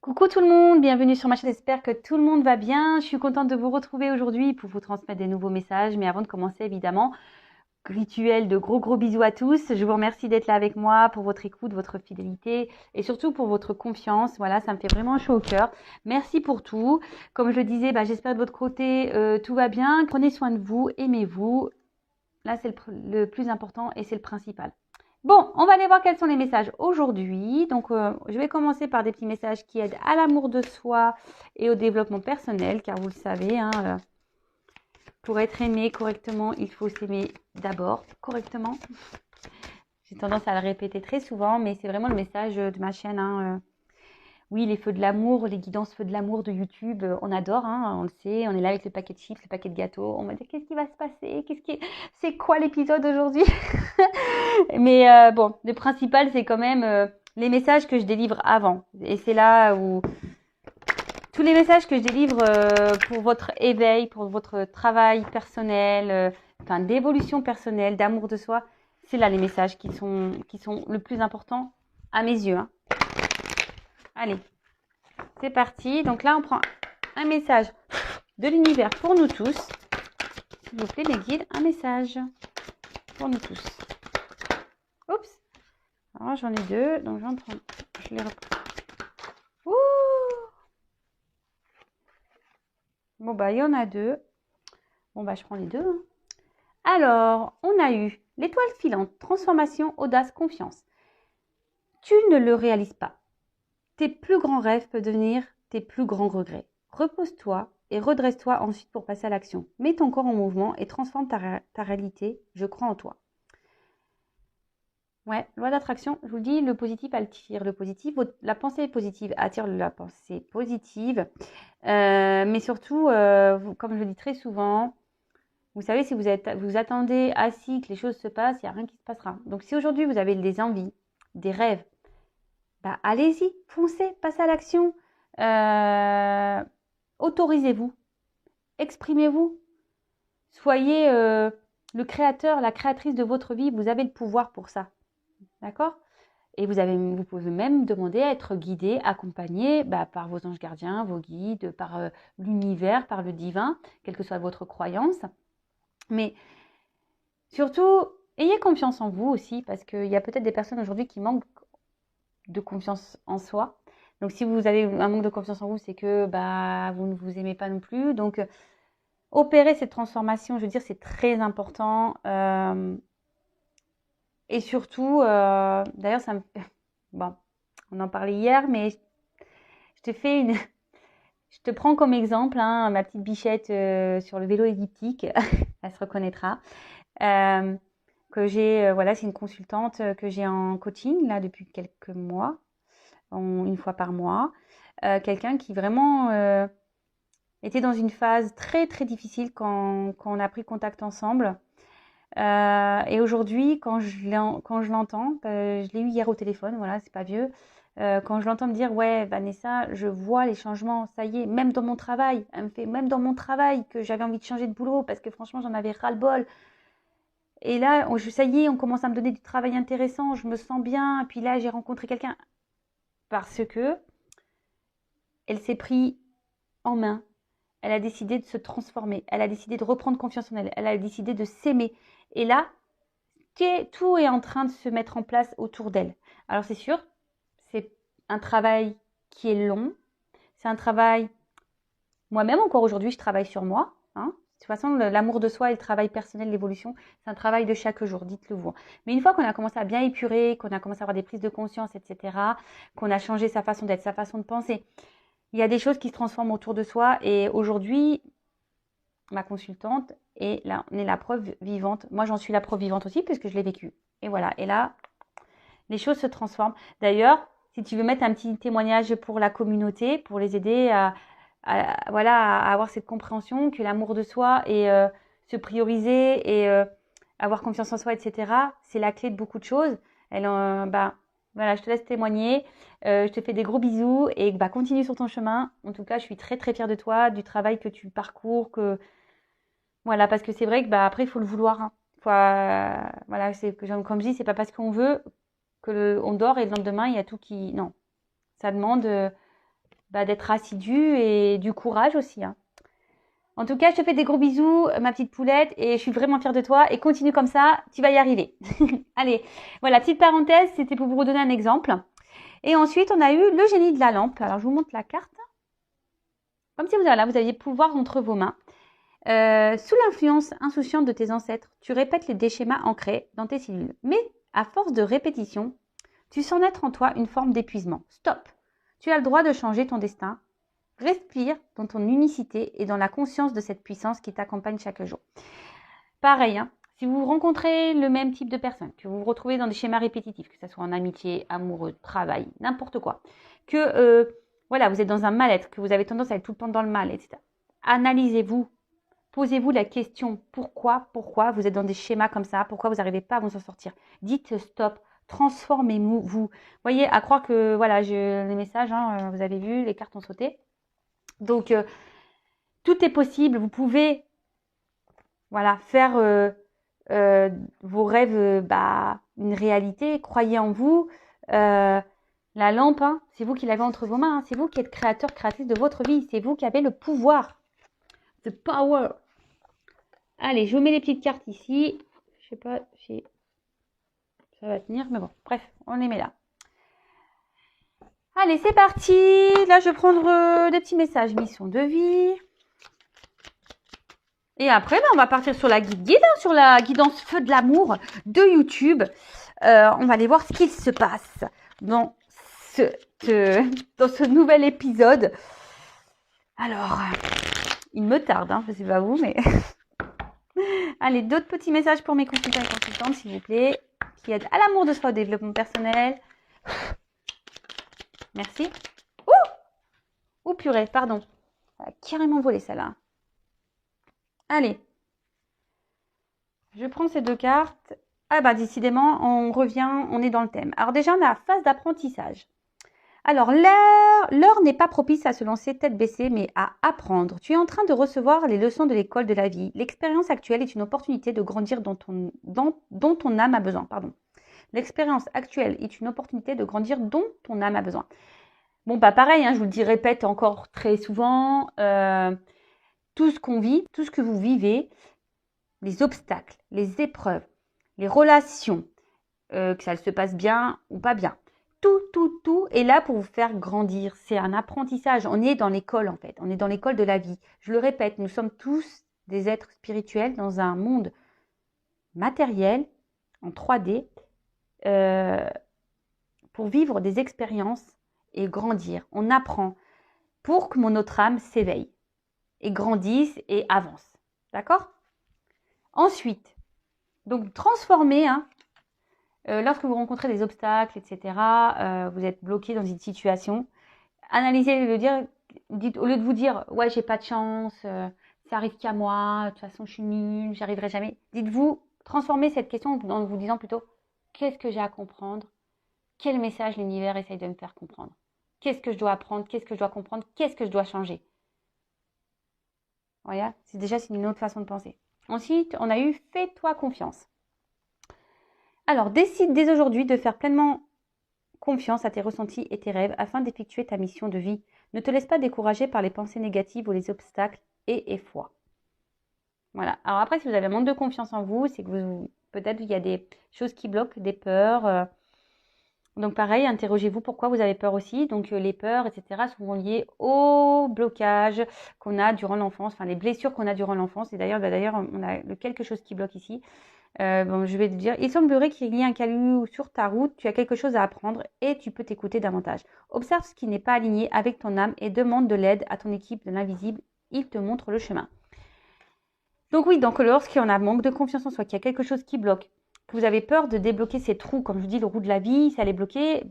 Coucou tout le monde, bienvenue sur ma chaîne, j'espère que tout le monde va bien. Je suis contente de vous retrouver aujourd'hui pour vous transmettre des nouveaux messages. Mais avant de commencer, évidemment, rituel de gros bisous à tous. Je vous remercie d'être là avec moi pour votre écoute, votre fidélité et surtout pour votre confiance. Voilà, ça me fait vraiment chaud au cœur. Merci pour tout. Comme je le disais, j'espère de votre côté, tout va bien. Prenez soin de vous, aimez-vous. Là, c'est le plus important et c'est le principal. Bon, on va aller voir quels sont les messages aujourd'hui. Donc, je vais commencer par des petits messages qui aident à l'amour de soi et au développement personnel, car vous le savez, pour être aimé correctement, il faut s'aimer d'abord correctement. J'ai tendance à le répéter très souvent, mais c'est vraiment le message de ma chaîne. Oui, les feux de l'amour, les guidances feux de l'amour de YouTube, on adore, on le sait, on est là avec le paquet de chips, le paquet de gâteaux, on va dire qu'est-ce qui va se passer, c'est quoi l'épisode aujourd'hui? Mais bon, le principal, c'est quand même les messages que je délivre avant. Et c'est là où tous les messages que je délivre pour votre éveil, pour votre travail personnel, d'évolution personnelle, d'amour de soi, c'est là les messages qui sont le plus importants à mes yeux. Allez, c'est parti. Donc là, on prend un message de l'univers pour nous tous. S'il vous plaît, les guides, un message pour nous tous. Oups. Alors, j'en ai deux, donc j'en prends. Je les reprends. Ouh. Bon, il y en a deux. Bon, je prends les deux. Alors, on a eu l'étoile filante, transformation, audace, confiance. Tu ne le réalises pas. Tes plus grands rêves peuvent devenir tes plus grands regrets. Repose-toi et redresse-toi ensuite pour passer à l'action. Mets ton corps en mouvement et transforme ta réalité. Je crois en toi. Ouais, loi d'attraction, je vous le dis, le positif attire le positif. La pensée positive attire la pensée positive. Mais surtout, comme je le dis très souvent, vous savez, si vous attendez assis que les choses se passent, il n'y a rien qui se passera. Donc si aujourd'hui vous avez des envies, des rêves, allez-y, foncez, passez à l'action. Autorisez-vous, exprimez-vous. Soyez le créateur, la créatrice de votre vie. Vous avez le pouvoir pour ça. D'accord ? Et vous pouvez même demander à être guidé, accompagné par vos anges gardiens, vos guides, par l'univers, par le divin, quelle que soit votre croyance. Mais surtout, ayez confiance en vous aussi, parce qu'il y a peut-être des personnes aujourd'hui qui manquent de confiance en soi. Donc si vous avez un manque de confiance en vous, c'est que vous ne vous aimez pas non plus. Donc opérer cette transformation, je veux dire, c'est très important. Et surtout, d'ailleurs, ça me fait... Bon, on en parlait hier, mais je te prends comme exemple, ma petite bichette sur le vélo elliptique, elle se reconnaîtra. Que j'ai, c'est une consultante que j'ai en coaching là depuis quelques mois, une fois par mois. Quelqu'un qui vraiment était dans une phase très très difficile quand on a pris contact ensemble. Et aujourd'hui, quand je l'entends, je l'ai eu hier au téléphone, voilà, c'est pas vieux. Quand je l'entends me dire, ouais, Vanessa, je vois les changements, ça y est, même dans mon travail, elle me fait, même dans mon travail, que j'avais envie de changer de boulot parce que franchement, j'en avais ras-le-bol. Et là, ça y est, on commence à me donner du travail intéressant, je me sens bien. Et puis là, j'ai rencontré quelqu'un parce que elle s'est pris en main. Elle a décidé de se transformer. Elle a décidé de reprendre confiance en elle. Elle a décidé de s'aimer. Et là, tout est en train de se mettre en place autour d'elle. Alors c'est sûr, c'est un travail qui est long. C'est un travail... Moi-même, encore aujourd'hui, je travaille sur moi. De toute façon, l'amour de soi et le travail personnel, l'évolution, c'est un travail de chaque jour, dites-le vous. Mais une fois qu'on a commencé à bien épurer, qu'on a commencé à avoir des prises de conscience, etc., qu'on a changé sa façon d'être, sa façon de penser, il y a des choses qui se transforment autour de soi. Et aujourd'hui, ma consultante est la preuve vivante. Moi, j'en suis la preuve vivante aussi, puisque je l'ai vécu. Et voilà. Et là, les choses se transforment. D'ailleurs, si tu veux mettre un petit témoignage pour la communauté, pour les aider à avoir cette compréhension que l'amour de soi et se prioriser et avoir confiance en soi, etc., c'est la clé de beaucoup de choses. Voilà, je te laisse témoigner. Je te fais des gros bisous et continue sur ton chemin. En tout cas, je suis très très fière de toi, du travail que tu parcours, voilà, parce que c'est vrai que après il faut le vouloir. Voilà, c'est comme je dis, c'est pas parce qu'on veut on dort et le lendemain il y a tout qui. Non, ça demande d'être assidu et du courage aussi, hein. En tout cas, je te fais des gros bisous, ma petite poulette, et je suis vraiment fière de toi. Et continue comme ça, tu vas y arriver. Allez, voilà, petite parenthèse, c'était pour vous redonner un exemple. Et ensuite, on a eu le génie de la lampe. Alors, je vous montre la carte. Comme si vous aviez pouvoir entre vos mains. Sous l'influence insouciante de tes ancêtres, tu répètes des schémas ancrés dans tes cellules. Mais à force de répétition, tu sens naître en toi une forme d'épuisement. Stop. Tu as le droit de changer ton destin. Respire dans ton unicité et dans la conscience de cette puissance qui t'accompagne chaque jour. Pareil, hein, si vous rencontrez le même type de personne, que vous vous retrouvez dans des schémas répétitifs, que ce soit en amitié, amoureux, travail, n'importe quoi, que voilà, vous êtes dans un mal-être, que vous avez tendance à être tout le temps dans le mal, etc. Analysez-vous, posez-vous la question pourquoi vous êtes dans des schémas comme ça, pourquoi vous n'arrivez pas à vous en sortir. Dites stop, transformez-vous. Vous voyez, à croire que voilà, les messages, hein, vous avez vu, les cartes ont sauté. Donc, tout est possible. Vous pouvez voilà, faire vos rêves une réalité. Croyez en vous. La lampe, hein, c'est vous qui l'avez entre vos mains. Hein. C'est vous qui êtes créateur, créatrice de votre vie. C'est vous qui avez le pouvoir. The power. Allez, je vous mets les petites cartes ici. Je sais pas si ça va tenir, mais bon, bref, on les met là. Allez, c'est parti. Là, je vais prendre des petits messages mission de vie. Et après, on va partir sur la guide, hein, sur la guidance feu de l'amour de YouTube. On va aller voir ce qu'il se passe dans ce nouvel épisode. Alors, il me tarde, hein, je ne sais pas vous, mais... Allez, d'autres petits messages pour mes consultants et consultantes, s'il vous plaît, qui aident à l'amour de soi, au développement personnel. Merci. Ouh, purée, pardon. Ça a carrément volé, celle-là. Allez. Je prends ces deux cartes. Ah décidément, on est dans le thème. Alors déjà, on a la phase d'apprentissage. Alors, l'heure n'est pas propice à se lancer tête baissée, mais à apprendre. Tu es en train de recevoir les leçons de l'école de la vie. L'expérience actuelle est une opportunité de grandir dont ton âme a besoin. L'expérience actuelle est une opportunité de grandir dont ton âme a besoin. Bon, pareil, hein, je vous le répète encore très souvent. Tout ce qu'on vit, tout ce que vous vivez, les obstacles, les épreuves, les relations, que ça se passe bien ou pas bien. Tout est là pour vous faire grandir. C'est un apprentissage. On est dans l'école en fait. On est dans l'école de la vie. Je le répète, nous sommes tous des êtres spirituels dans un monde matériel, en 3D, pour vivre des expériences et grandir. On apprend pour que notre âme s'éveille et grandisse et avance. D'accord ? Ensuite, donc transformer, hein, lorsque vous rencontrez des obstacles, etc., vous êtes bloqué dans une situation, analysez le dire, dites, au lieu de vous dire « ouais, j'ai pas de chance, ça arrive qu'à moi, de toute façon, je suis nulle, j'y arriverai jamais », dites-vous, transformez cette question en vous disant plutôt « qu'est-ce que j'ai à comprendre ? Quel message l'univers essaye de me faire comprendre ? Qu'est-ce que je dois apprendre ? Qu'est-ce que je dois comprendre ? Qu'est-ce que je dois changer ?» Voilà, c'est une autre façon de penser. Ensuite, on a eu « fais-toi confiance ». Alors, décide dès aujourd'hui de faire pleinement confiance à tes ressentis et tes rêves afin d'effectuer ta mission de vie. Ne te laisse pas décourager par les pensées négatives ou les obstacles et foi. Voilà. Alors après, si vous avez un manque de confiance en vous, c'est que peut-être il y a des choses qui bloquent, des peurs. Donc pareil, interrogez-vous pourquoi vous avez peur aussi. Donc les peurs, etc. sont liées au blocage qu'on a durant l'enfance, enfin les blessures qu'on a durant l'enfance. Et d'ailleurs, on a quelque chose qui bloque ici. Je vais te dire, il semblerait qu'il y ait un caillou sur ta route, tu as quelque chose à apprendre et tu peux t'écouter davantage. Observe ce qui n'est pas aligné avec ton âme et demande de l'aide à ton équipe de l'invisible, il te montre le chemin. Donc oui, lorsqu'on a manque de confiance en soi, qu'il y a quelque chose qui bloque, que vous avez peur de débloquer ces trous, comme je dis, le roue de la vie, ça les bloquer,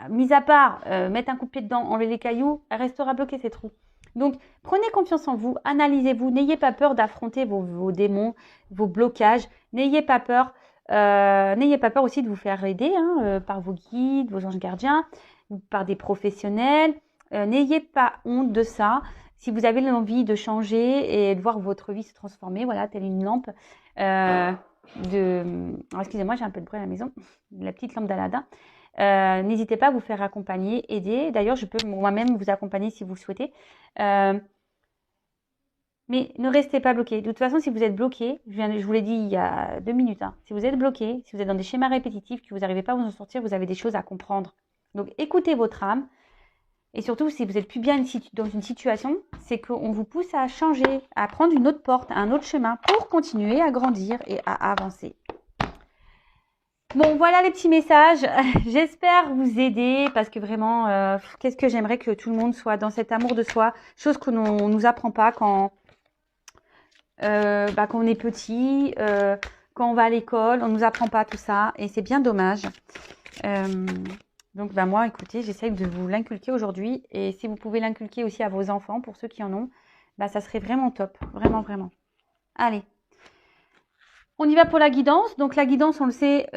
mis à part mettre un coup de pied dedans, enlever les cailloux, elle restera bloquée ces trous. Donc, prenez confiance en vous, analysez-vous, n'ayez pas peur d'affronter vos démons, vos blocages, n'ayez pas peur aussi de vous faire aider par vos guides, vos anges gardiens, par des professionnels. N'ayez pas honte de ça. Si vous avez l'envie de changer et de voir votre vie se transformer, voilà, telle une lampe excusez-moi, j'ai un peu de bruit à la maison, la petite lampe d'Aladin. N'hésitez pas à vous faire accompagner, aider. D'ailleurs, je peux moi-même vous accompagner si vous le souhaitez. Mais ne restez pas bloqué. De toute façon, si vous êtes bloqué, je vous l'ai dit il y a 2 minutes, hein, si vous êtes bloqué, si vous êtes dans des schémas répétitifs, que vous n'arrivez pas à vous en sortir, vous avez des choses à comprendre. Donc, écoutez votre âme. Et surtout, si vous êtes plus bien dans une situation, c'est qu'on vous pousse à changer, à prendre une autre porte, un autre chemin pour continuer à grandir et à avancer. Bon, voilà les petits messages. J'espère vous aider parce que vraiment, qu'est-ce que j'aimerais que tout le monde soit dans cet amour de soi, chose qu'on ne nous apprend pas quand on est petit, quand on va à l'école, on ne nous apprend pas tout ça et c'est bien dommage. Donc moi, écoutez, j'essaie de vous l'inculquer aujourd'hui et si vous pouvez l'inculquer aussi à vos enfants, pour ceux qui en ont, ça serait vraiment top, vraiment, vraiment. Allez, on y va pour la guidance. Donc la guidance, on le sait,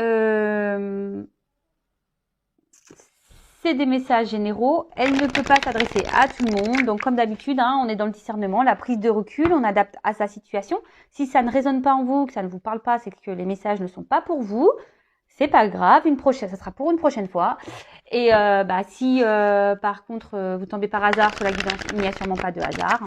c'est des messages généraux. Elle ne peut pas s'adresser à tout le monde. Donc comme d'habitude, hein, on est dans le discernement, la prise de recul, on adapte à sa situation. Si ça ne résonne pas en vous, que ça ne vous parle pas, c'est que les messages ne sont pas pour vous. C'est pas grave, ça sera pour une prochaine fois. Et si par contre vous tombez par hasard sur la guidance, il n'y a sûrement pas de hasard.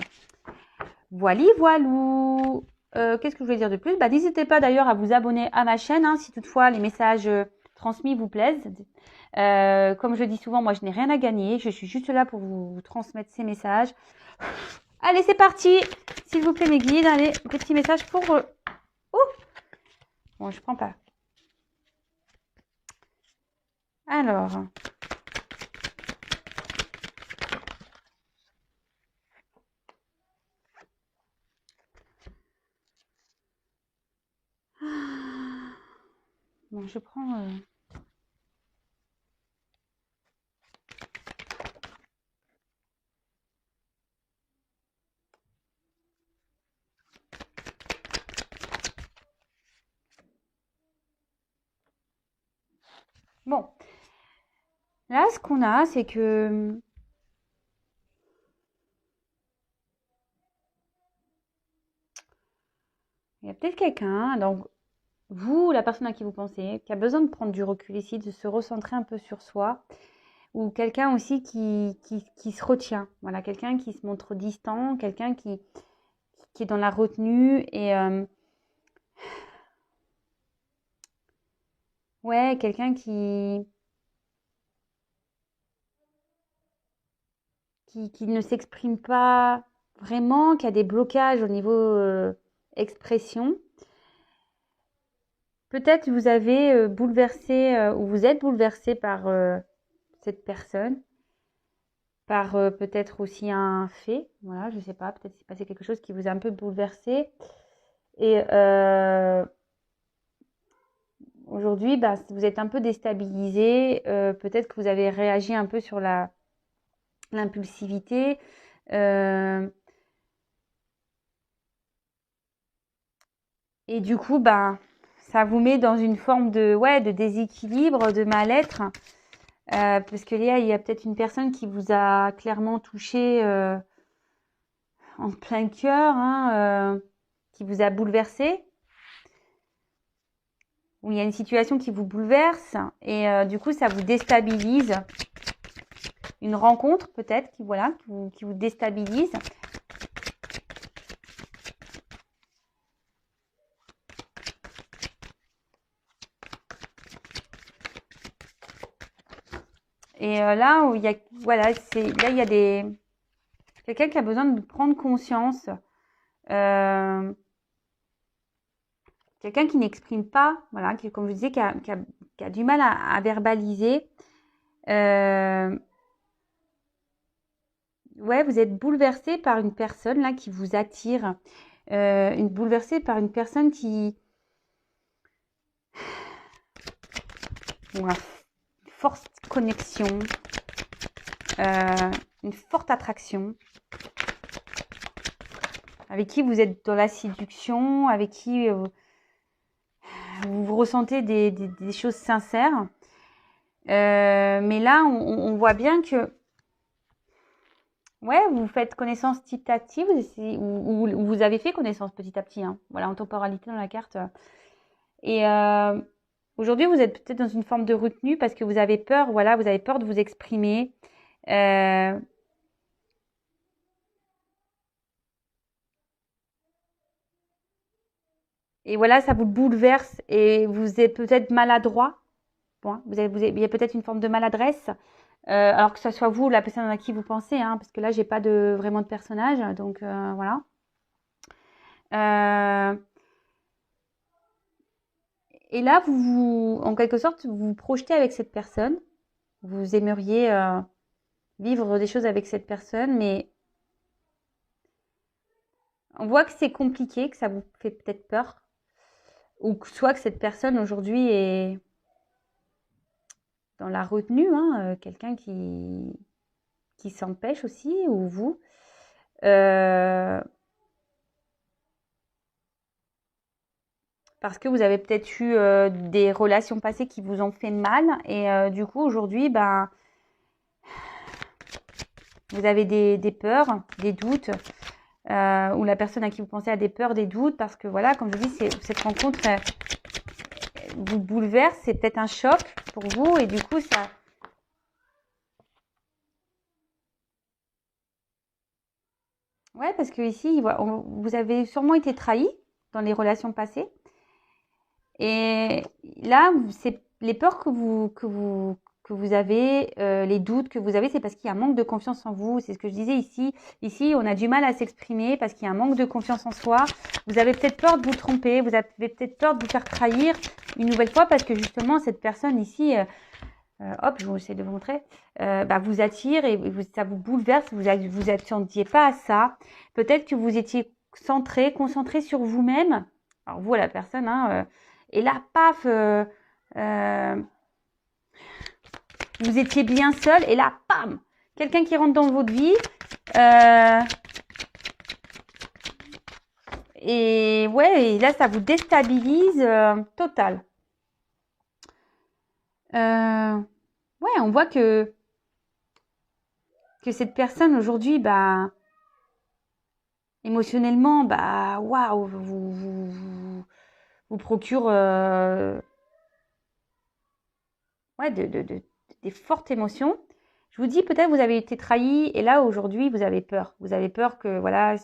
Voilou. Qu'est-ce que je voulais dire de plus? N'hésitez pas d'ailleurs à vous abonner à ma chaîne, hein, si toutefois les messages transmis vous plaisent. Comme je dis souvent, moi je n'ai rien à gagner, je suis juste là pour vous transmettre ces messages. Allez, c'est parti. S'il vous plaît mes guides, allez, petit message pour... Bon, je prends pas. Alors, bon, je prends... Bon, là, ce qu'on a, c'est que... Il y a peut-être quelqu'un, donc vous, la personne à qui vous pensez, qui a besoin de prendre du recul ici, de se recentrer un peu sur soi, ou quelqu'un aussi qui se retient. Voilà, quelqu'un qui se montre distant, quelqu'un qui est dans la retenue et... ouais, quelqu'un qui ne s'exprime pas vraiment, qui a des blocages au niveau expression. Peut-être vous avez bouleversé ou vous êtes bouleversé par cette personne, par peut-être aussi un fait. Voilà, je sais pas, peut-être s'est passé quelque chose qui vous a un peu bouleversé. Et aujourd'hui, vous êtes un peu déstabilisé. Peut-être que vous avez réagi un peu sur l'impulsivité. Et du coup, ça vous met dans une forme de déséquilibre, de mal-être. Parce que Léa, il y a peut-être une personne qui vous a clairement touché en plein cœur, hein, qui vous a bouleversé. Ou il y a une situation qui vous bouleverse et du coup, ça vous déstabilise. Une rencontre peut-être qui vous déstabilise. Et là, où il y a, voilà, là, il y a quelqu'un qui a besoin de prendre conscience. Quelqu'un qui n'exprime pas, voilà, comme je disais, qui a du mal à verbaliser. Ouais, vous êtes bouleversé par une personne là qui vous attire. Bouleversé par une personne qui... Bon, une forte connexion, une forte attraction, avec qui vous êtes dans la séduction, avec qui vous ressentez des choses sincères. Mais là, on voit bien que ouais, vous faites connaissance petit à petit, ou vous avez fait connaissance petit à petit, hein, voilà, en temporalité dans la carte. Et Aujourd'hui, vous êtes peut-être dans une forme de retenue parce que vous avez peur, voilà, vous avez peur de vous exprimer. Euh, et voilà, ça vous bouleverse et vous êtes peut-être maladroit. Bon, il y a peut-être une forme de maladresse. Alors que ce soit vous ou la personne à qui vous pensez, hein, parce que là, j'ai pas vraiment de personnage, donc voilà. Euh, et là, en quelque sorte, vous vous projetez avec cette personne. Vous aimeriez vivre des choses avec cette personne, mais on voit que c'est compliqué, que ça vous fait peut-être peur, ou que soit que cette personne aujourd'hui est dans la retenue, hein, quelqu'un qui s'empêche aussi, ou vous. Euh, Parce que vous avez peut-être eu des relations passées qui vous ont fait mal et du coup aujourd'hui ben vous avez des peurs, des doutes ou la personne à qui vous pensez a des peurs, des doutes parce que voilà comme je dis cette rencontre vous bouleverse, c'est peut-être un choc pour vous et du coup ça ouais parce que ici vous avez sûrement été trahi dans les relations passées et là c'est les peurs que vous avez, les doutes que vous avez, c'est parce qu'il y a un manque de confiance en vous. C'est ce que je disais ici. Ici, on a du mal à s'exprimer parce qu'il y a un manque de confiance en soi. Vous avez peut-être peur de vous tromper. Vous avez peut-être peur de vous faire trahir une nouvelle fois parce que justement, cette personne ici, hop, je vais essayer de vous montrer, bah, vous attire et ça vous bouleverse. Vous attendiez pas à ça. Peut-être que vous étiez concentré sur vous-même. Alors vous, la personne, hein, et là, paf, euh, vous étiez bien seul et là, pam, quelqu'un qui rentre dans votre vie. euh, et ouais, et là, ça vous déstabilise total. Ouais, on voit que cette personne aujourd'hui, bah, émotionnellement, bah, waouh, vous procure ouais, des fortes émotions. Je vous dis, peut-être vous avez été trahi et là, aujourd'hui, vous avez peur. Vous avez peur que, voilà,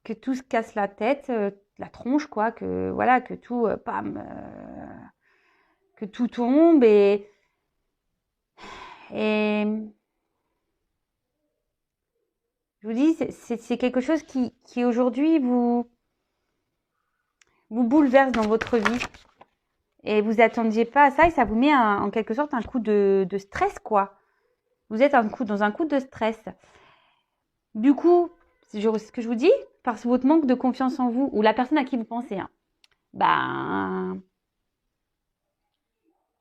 que tout se casse la tête, la tronche, quoi, que voilà, que tout, pam, que tout tombe et je vous dis, c'est quelque chose qui aujourd'hui vous bouleverse dans votre vie et vous attendiez pas à ça et ça vous met en quelque sorte un coup de stress, quoi. Vous êtes dans un coup de stress. Du coup, ce que je vous dis, parce que votre manque de confiance en vous ou la personne à qui vous pensez, hein, ben,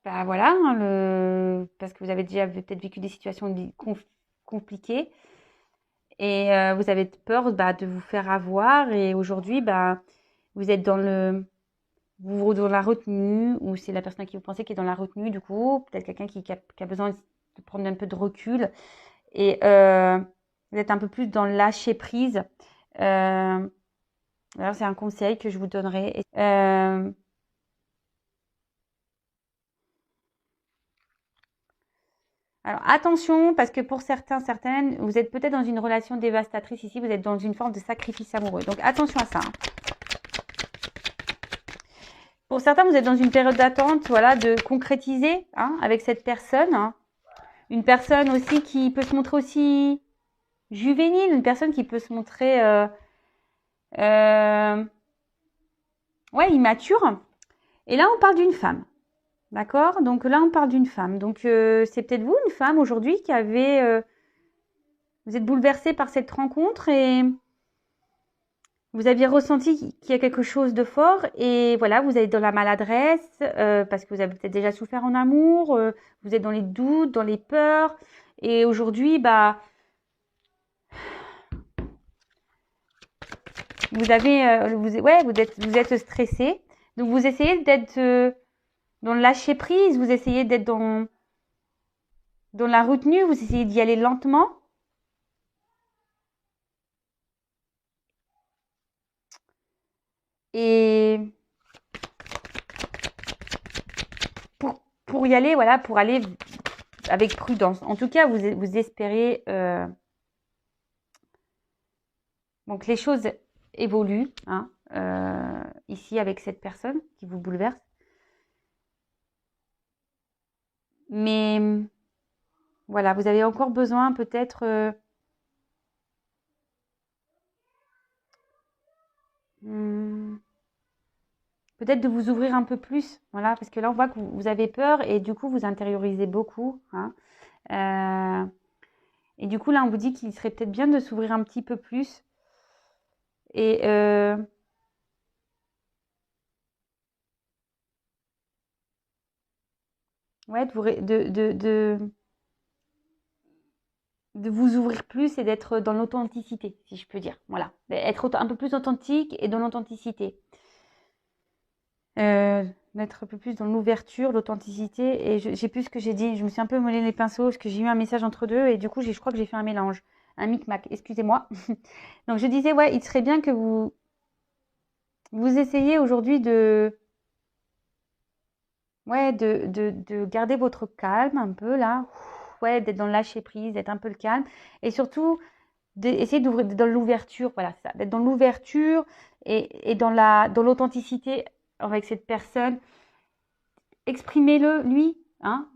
bah voilà, hein, parce que vous avez déjà peut-être vécu des situations compliquées et vous avez peur bah, de vous faire avoir et aujourd'hui, bah, vous êtes dans la retenue ou c'est la personne à qui vous pensez qui est dans la retenue du coup, peut-être quelqu'un qui a besoin de prendre un peu de recul et vous êtes un peu plus dans le lâcher prise. Euh, alors c'est un conseil que je vous donnerai. Alors attention, parce que pour certaines, vous êtes peut-être dans une relation dévastatrice ici, vous êtes dans une forme de sacrifice amoureux. Donc attention à ça, hein. Pour certains, vous êtes dans une période d'attente, voilà, de concrétiser hein, avec cette personne. Hein. Une personne aussi qui peut se montrer aussi juvénile, une personne qui peut se montrer euh, ouais, immature. Et là, on parle d'une femme. D'accord. Donc là, on parle d'une femme. Donc c'est peut-être vous, une femme aujourd'hui, qui avait... vous êtes bouleversée par cette rencontre et vous aviez ressenti qu'il y a quelque chose de fort et voilà, vous êtes dans la maladresse parce que vous avez peut-être déjà souffert en amour, vous êtes dans les doutes, dans les peurs et aujourd'hui, bah, vous avez, ouais, vous êtes stressé. Donc vous essayez d'être dans le lâcher prise, vous essayez d'être dans la retenue, vous essayez d'y aller lentement. Et pour y aller, voilà, pour aller avec prudence. En tout cas, vous espérez... donc, les choses évoluent, hein, ici, avec cette personne qui vous bouleverse. Mais, voilà, vous avez encore besoin, peut-être... peut-être de vous ouvrir un peu plus, voilà, parce que là, on voit que vous avez peur et du coup, vous intériorisez beaucoup, hein. Et du coup, là, on vous dit qu'il serait peut-être bien de s'ouvrir un petit peu plus et ouais, de vous ouvrir plus et d'être dans l'authenticité, si je peux dire. Voilà, être un peu plus authentique et dans l'authenticité. D'être un peu plus dans l'ouverture, l'authenticité. Et j'ai plus ce que j'ai dit. Je me suis un peu mêlé les pinceaux parce que j'ai eu un message entre deux et du coup, je crois que j'ai fait un mélange, un micmac. Excusez-moi. Donc, je disais, ouais, il serait bien que vous essayiez aujourd'hui ouais, de garder votre calme un peu là. Ouais, d'être dans le lâcher prise, d'être un peu le calme. Et surtout, d'essayer d'ouvrir dans l'ouverture. Voilà, ça. D'être dans l'ouverture et dans l'authenticité avec cette personne. Exprimez-le, lui, hein.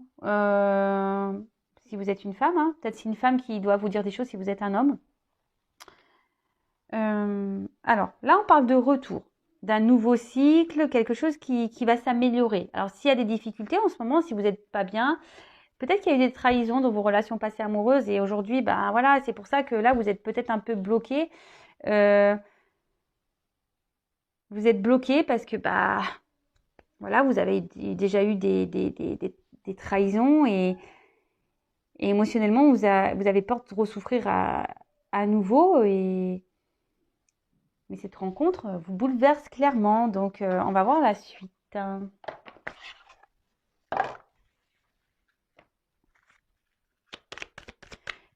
Si vous êtes une femme, hein. Peut-être c'est une femme qui doit vous dire des choses si vous êtes un homme. Alors, là, on parle de retour, d'un nouveau cycle, quelque chose qui va s'améliorer. Alors, s'il y a des difficultés en ce moment, si vous n'êtes pas bien, peut-être qu'il y a eu des trahisons dans vos relations passées amoureuses et aujourd'hui, ben voilà, c'est pour ça que là, vous êtes peut-être un peu bloqué. Vous êtes bloqué parce que, bah, voilà, vous avez déjà eu des trahisons et émotionnellement, vous avez peur de ressouffrir à nouveau. Mais cette rencontre vous bouleverse clairement. Donc, on va voir la suite.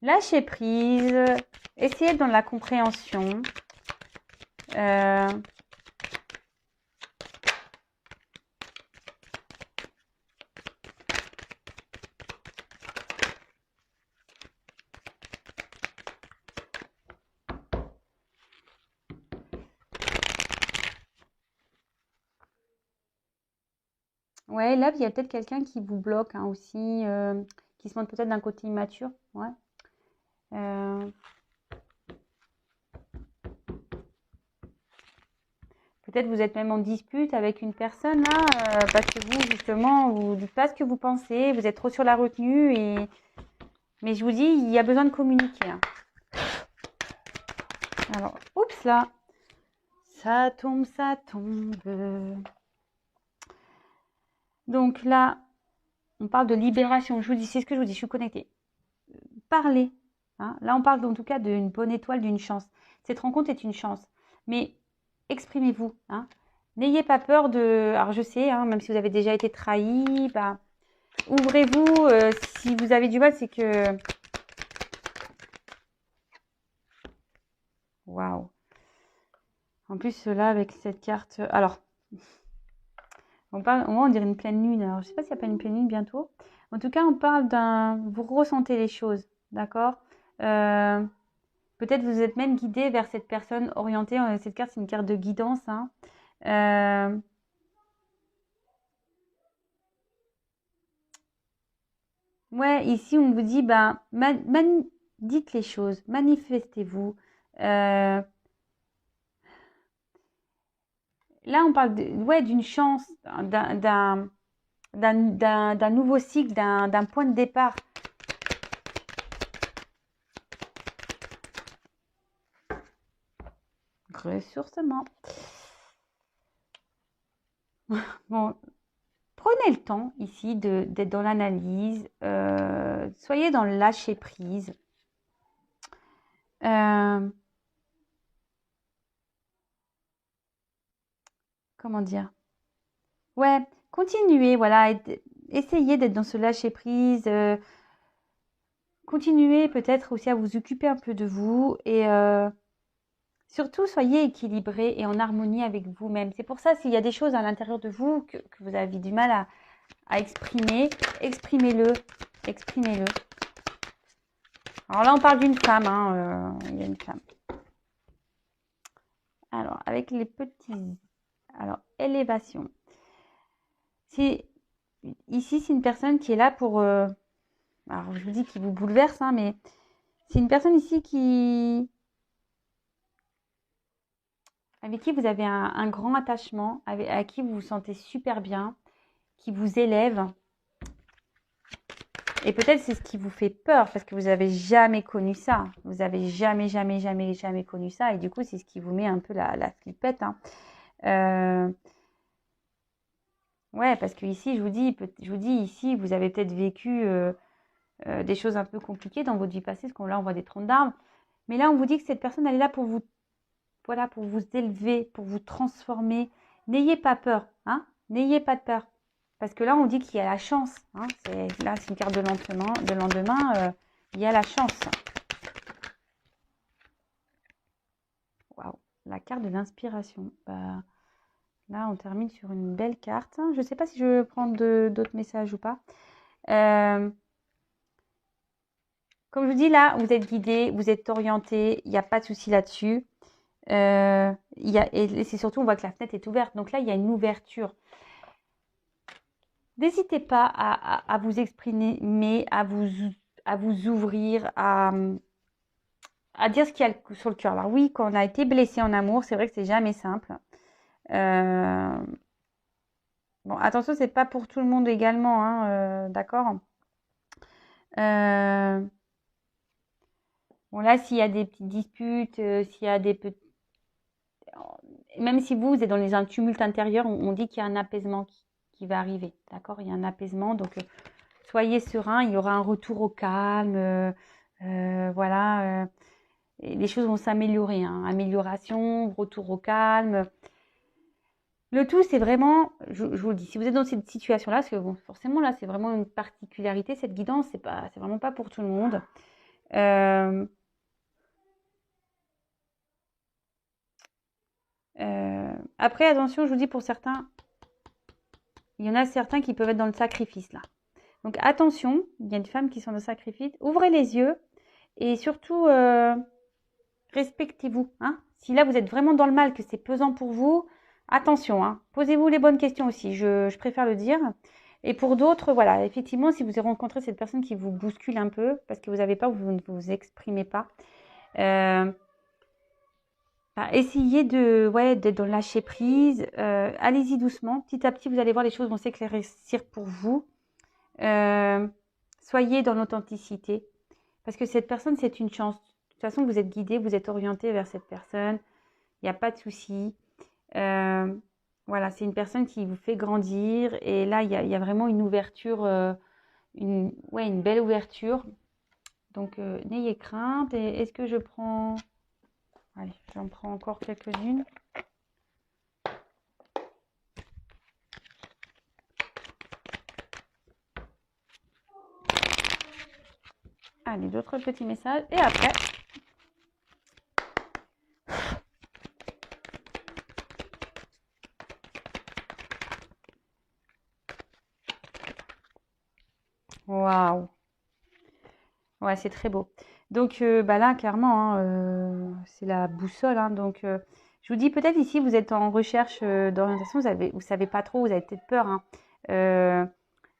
Lâcher prise. Essayez d'être dans la compréhension. Ouais, là, il y a peut-être quelqu'un qui vous bloque, hein, aussi, qui se montre peut-être d'un côté immature. Ouais. Peut-être vous êtes même en dispute avec une personne là, parce que vous, justement, vous dites pas ce que vous pensez, vous êtes trop sur la retenue mais je vous dis, il y a besoin de communiquer, hein. Alors, oups là, ça tombe, ça tombe. Donc là, on parle de libération. Je vous dis, c'est ce que je vous dis, je suis connectée. Parlez, hein. Là, on parle en tout cas d'une bonne étoile, d'une chance. Cette rencontre est une chance, mais exprimez-vous, hein. N'ayez pas peur de... Alors, je sais, hein, même si vous avez déjà été trahi, bah, ouvrez-vous. Si vous avez du mal, c'est que... Waouh. En plus, là, avec cette carte... Alors, au moins, on dirait une pleine lune. Alors, je ne sais pas s'il n'y a pas une pleine lune bientôt. En tout cas, on parle d'un... Vous ressentez les choses, d'accord. Peut-être vous êtes même guidé vers cette personne orientée. Cette carte, c'est une carte de guidance, hein. Ouais, ici, on vous dit, ben, dites les choses, manifestez-vous. Là, on parle ouais, d'une chance, d'un nouveau cycle, d'un point de départ. Ressourcement. Bon, prenez le temps ici d'être dans l'analyse. Soyez dans le lâcher prise. Comment dire? Ouais, continuez, voilà. Essayez d'être dans ce lâcher prise. Continuez peut-être aussi à vous occuper un peu de vous et surtout soyez équilibré et en harmonie avec vous-même. C'est pour ça s'il y a des choses à l'intérieur de vous que vous avez du mal à exprimer, exprimez-le, exprimez-le. Alors là, on parle d'une femme, hein, il y a une femme. Alors, avec les petits... Alors, élévation. Ici, c'est une personne qui est là pour... alors, je vous dis qu'il vous bouleverse, hein, mais c'est une personne ici avec qui vous avez un grand attachement, à qui vous vous sentez super bien, qui vous élève. Et peut-être c'est ce qui vous fait peur parce que vous n'avez jamais connu ça. Vous n'avez jamais connu ça. Et du coup, c'est ce qui vous met un peu la flippette. Hein. Ouais, parce que ici, je vous dis ici, vous avez peut-être vécu des choses un peu compliquées dans votre vie passée, parce que là, on voit des troncs d'arbres. Mais là, on vous dit que cette personne, elle est là pour vous, voilà, pour vous élever, pour vous transformer. N'ayez pas peur, hein. N'ayez pas de peur. Parce que là, on dit qu'il y a la chance. Hein. Là, c'est une carte de lendemain. Il y a la chance. Waouh, la carte de l'inspiration. Bah, là, on termine sur une belle carte. Je ne sais pas si je vais prendre d'autres messages ou pas. Comme je vous dis, là, vous êtes guidé, vous êtes orienté. Il n'y a pas de souci là-dessus. Et c'est surtout, on voit que la fenêtre est ouverte. Donc là, il y a une ouverture. N'hésitez pas à vous exprimer, mais à vous ouvrir, à dire ce qu'il y a sur le cœur. Alors oui, quand on a été blessé en amour, c'est vrai que c'est jamais simple. Bon, attention, c'est pas pour tout le monde également, hein, d'accord. Bon là, s'il y a des petites disputes, s'il y a des petits... Même si vous êtes dans un tumulte intérieur, on dit qu'il y a un apaisement qui va arriver, d'accord. Il y a un apaisement, donc soyez serein, il y aura un retour au calme, voilà. Et les choses vont s'améliorer, hein. Amélioration, retour au calme. Le tout, c'est vraiment, je vous le dis, si vous êtes dans cette situation-là, parce que bon, forcément là, c'est vraiment une particularité, cette guidance, c'est vraiment pas pour tout le monde. Après, attention, je vous dis pour certains, il y en a certains qui peuvent être dans le sacrifice là. Donc attention, il y a des femmes qui sont dans le sacrifice. Ouvrez les yeux et surtout respectez-vous. Hein. Si là vous êtes vraiment dans le mal, que c'est pesant pour vous, attention. Hein. Posez-vous les bonnes questions aussi. Je préfère le dire. Et pour d'autres, voilà, effectivement, si vous avez rencontré cette personne qui vous bouscule un peu parce que vous avez peur, vous ne vous exprimez pas. Essayez d'être dans le lâcher prise. Allez-y doucement. Petit à petit, vous allez voir, les choses vont s'éclaircir pour vous. Soyez dans l'authenticité. Parce que cette personne, c'est une chance. De toute façon, vous êtes guidé, vous êtes orienté vers cette personne. Il n'y a pas de souci. Voilà, c'est une personne qui vous fait grandir. Et là, il y a vraiment une ouverture, une belle ouverture. Donc, n'ayez crainte. Et est-ce que je prends... Allez, j'en prends encore quelques-unes. Allez, d'autres petits messages. Et après... Waouh! Ouais, c'est très beau. Donc là, clairement, hein, c'est la boussole. Hein, donc, je vous dis, peut-être ici, vous êtes en recherche d'orientation, vous savez pas trop, vous avez peut-être peur hein,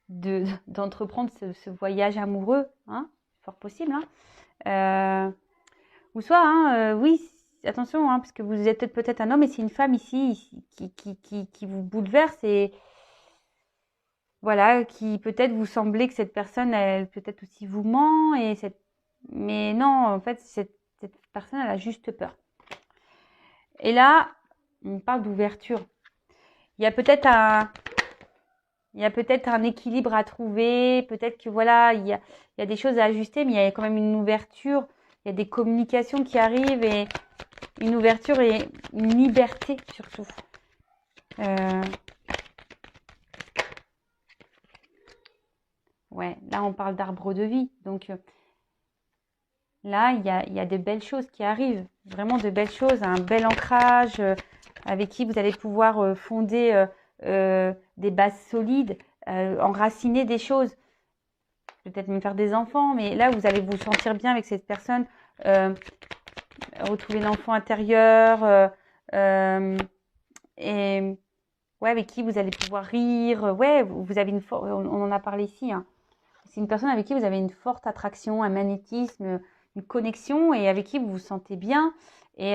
d'entreprendre ce voyage amoureux, hein, fort possible. Hein, ou soit, hein, oui, attention, hein, parce que vous êtes peut-être un homme et c'est une femme ici qui vous bouleverse et voilà, qui peut-être vous semblez que cette personne, elle peut-être aussi vous ment mais non, en fait, cette personne, elle a juste peur. Et là, on parle d'ouverture. Il y a peut-être un équilibre à trouver. Peut-être que voilà, il y a des choses à ajuster, mais il y a quand même une ouverture. Il y a des communications qui arrivent et une ouverture et une liberté surtout. Ouais, là, on parle d'arbre de vie. Donc, là, il y a de belles choses qui arrivent, vraiment de belles choses, un bel ancrage avec qui vous allez pouvoir fonder des bases solides. enraciner des choses. Peut-être même faire des enfants, mais là, vous allez vous sentir bien avec cette personne, retrouver l'enfant intérieur, et ouais, avec qui vous allez pouvoir rire. Ouais, vous avez on en a parlé ici, hein. C'est une personne avec qui vous avez une forte attraction, un magnétisme, une connexion et avec qui vous vous sentez bien. Et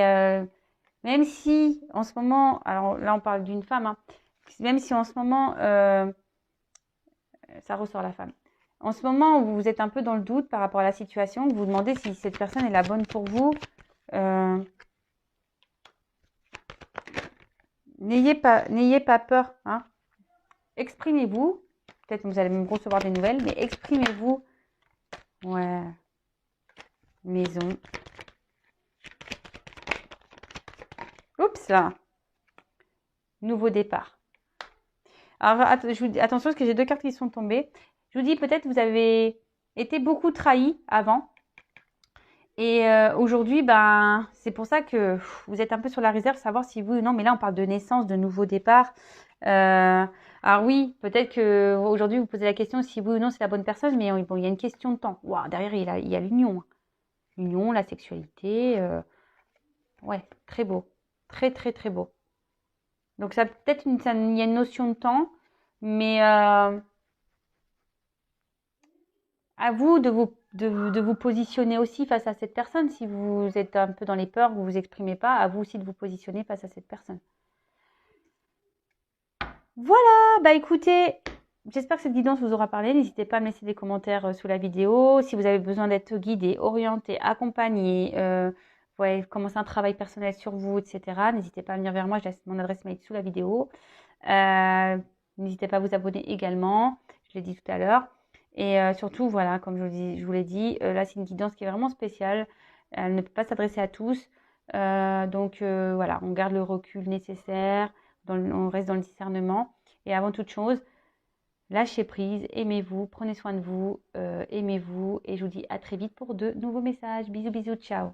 même si en ce moment, alors là on parle d'une femme, hein, même si en ce moment, ça ressort la femme. En ce moment où vous êtes un peu dans le doute par rapport à la situation, vous vous demandez si cette personne est la bonne pour vous, n'ayez pas peur, hein. Exprimez-vous. Peut-être que vous allez même recevoir des nouvelles, mais exprimez-vous. Ouais. Maison. Oups là. Nouveau départ. Alors, je vous dis, attention parce que j'ai deux cartes qui sont tombées. Je vous dis, peut-être vous avez été beaucoup trahi avant. Et aujourd'hui, ben, c'est pour ça que vous êtes un peu sur la réserve, savoir si oui ou non. Mais là, on parle de naissance, de nouveau départ. Alors oui, peut-être que aujourd'hui vous posez la question si oui ou non c'est la bonne personne, mais bon, il y a une question de temps. Wow, derrière, il y a l'union. L'union, la sexualité. Ouais, très beau. Très, très, très beau. Donc, ça peut-être il y a une notion de temps, mais à vous de vous positionner aussi face à cette personne. Si vous êtes un peu dans les peurs, vous vous exprimez pas, à vous aussi de vous positionner face à cette personne. Voilà, bah écoutez, j'espère que cette guidance vous aura parlé. N'hésitez pas à me laisser des commentaires sous la vidéo. Si vous avez besoin d'être guidé, orienté, accompagné, ouais, commencer un travail personnel sur vous, etc. N'hésitez pas à venir vers moi, je laisse mon adresse mail sous la vidéo. N'hésitez pas à vous abonner également, je l'ai dit tout à l'heure. Et surtout, voilà, comme je vous l'ai dit, là c'est une guidance qui est vraiment spéciale. Elle ne peut pas s'adresser à tous. Donc voilà, on garde le recul nécessaire, on reste dans le discernement. Et avant toute chose, lâchez prise, aimez-vous, prenez soin de vous, aimez-vous. Et je vous dis à très vite pour de nouveaux messages. Bisous, bisous, ciao.